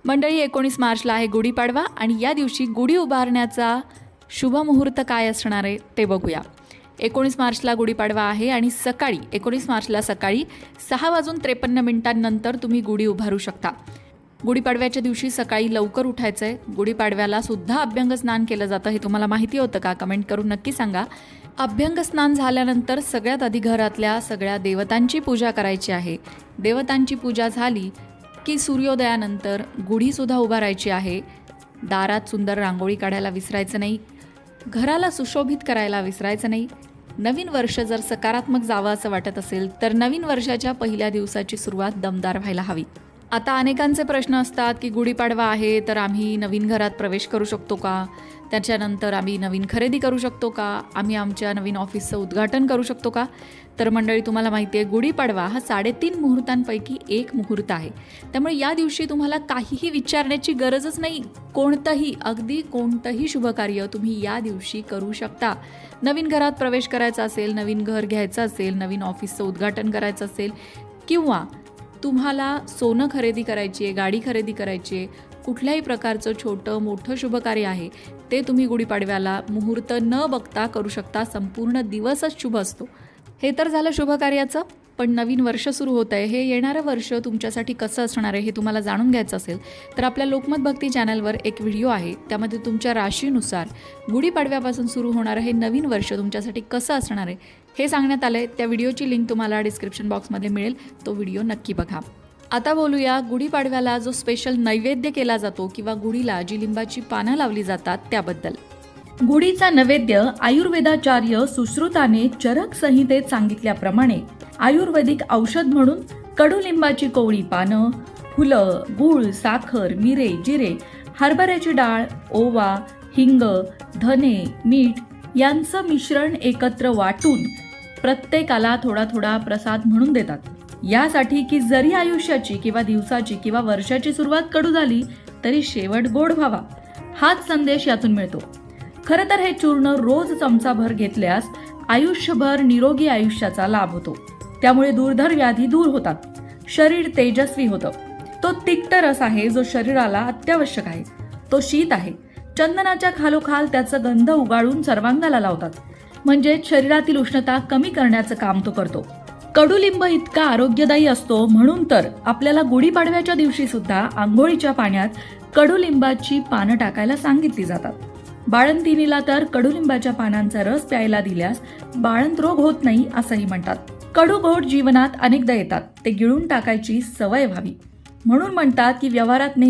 मंडळी, 19 मार्चला आहे गुढीपाडवा आणि या दिवशी गुढी उभारण्याचा शुभ मुहूर्त काय असणार आहे ते बघूया. 19 मार्चला गुढीपाडवा आहे आणि 19 मार्चला सकाळी 6:53 तुम्ही गुढी उभारू शकता. गुढीपाडव्याच्या दिवशी सकाळी लवकर उठायचं आहे. गुढीपाडव्याला सुद्धा अभ्यंग स्नान केलं जातं. हे तुम्हाला माहिती होतं का? कमेंट करून नक्की सांगा. अभ्यंग स्नान झाल्यानंतर सगळ्यात आधी घरातल्या सगळ्या देवतांची पूजा करायची आहे. देवतांची पूजा झाली की सूर्योदयानंतर गुढीसुद्धा उभारायची आहे. दारात सुंदर रांगोळी काढायला विसरायचं नाही. घराला सुशोभित करायला विसरायचं नाही. नवीन वर्ष जर सकारात्मक जावं असं वाटत असेल तर नवीन वर्षाच्या पहिल्या दिवसाची सुरुवात दमदार व्हायला हवी. आता अनेकांचे प्रश्न असतात की गुढीपाडवा आहे तर आम्ही नवीन घरात प्रवेश करू शकतो का? त्याच्यानंतर आम्ही नवीन खरेदी करू शकतो का? आम्ही आमच्या नवीन ऑफिसचं उद्घाटन करू शकतो का? तर मंडळी, तुम्हाला माहिती आहे गुढीपाडवा हा 3.5 मुहूर्तांपैकी एक मुहूर्त आहे. त्यामुळे या दिवशी तुम्हाला काहीही विचारण्याची गरजच नाही. अगदी कोणतंही शुभकार्य तुम्ही या दिवशी करू शकता. नवीन घरात प्रवेश करायचा असेल, नवीन घर घ्यायचं असेल, नवीन ऑफिसचं उद्घाटन करायचं असेल किंवा तुम्हाला सोनं खरेदी करायची आहे, गाडी खरेदी करायची आहे, कुठल्याही प्रकारचं छोटं मोठं शुभकार्य आहे ते तुम्ही गुढीपाडव्याला मुहूर्त न बघता करू शकता. संपूर्ण दिवसच शुभ असतो. हे तर झालं शुभकार्याचं. पण नवीन वर्ष सुरू होत आहे. हे येणारं वर्ष तुमच्यासाठी कसं असणार आहे हे तुम्हाला जाणून घ्यायचं असेल तर आपल्या लोकमत भक्ती चॅनलवर एक व्हिडिओ आहे. त्यामध्ये तुमच्या राशीनुसार गुढीपाडव्यापासून सुरू होणारं हे नवीन वर्ष तुमच्यासाठी कसं असणार आहे हे सांगण्यात आलं आहे. त्या व्हिडिओची लिंक तुम्हाला डिस्क्रिप्शन बॉक्समध्ये मिळेल. तो व्हिडिओ नक्की बघा. आता बोलूया गुढीपाडव्याला जो स्पेशल नैवेद्य केला जातो किंवा गुढीला जी लिंबाची पानं लावली जातात त्याबद्दल. गुढीचा नैवेद्य आयुर्वेदाचार्य सुश्रुताने चरक संहितेत सांगितल्याप्रमाणे आयुर्वेदिक औषध म्हणून कडुलिंबाची कोवळी पानं, फुलं, गूळ, साखर, मिरे, जिरे, हरभऱ्याची डाळ, ओवा, हिंग, धने, मीठ यांचं मिश्रण एकत्र वाटून प्रत्येकाला थोडा थोडा प्रसाद म्हणून देतात. यासाठी की जरी आयुष्याची किंवा दिवसाची किंवा वर्षाची सुरुवात कडू झाली तरी शेवट गोड व्हावा, हाच संदेश यातून मिळतो. खरं तर हे चूर्ण रोज चमचाभर घेतल्यास आयुष्यभर निरोगी आयुष्याचा लाभ होतो. त्यामुळे दुर्धर व्याधी दूर होतात. शरीर तेजस्वी होतं. तो तिक्त रस आहे जो शरीराला अत्यावश्यक आहे. तो शीत आहे. चंदनाच्या खालोखाल त्याचा गंध उगाळून सर्वांगाला लावतात. म्हणजे शरीरातील उष्णता कमी करण्याचं काम तो करतो. कडुलिंब इतका आरोग्यदायी असतो म्हणून तर आपल्याला गुढीपाडव्याच्या दिवशी सुद्धा आंघोळीच्या पाण्यात कडुलिंबाची पानं टाकायला सांगितली जातात. बाळंतिणीला तर कडुलिंबाच्या पानांचा रस प्यायला दिल्यास बाळंत रोग होत नाही असंही म्हणतात. कडू गोड जीवनात अनेकदा येतात. ते गिळून टाकायची सवय व्हावी म्हणून म्हणतात की व्यवहारात नेहमी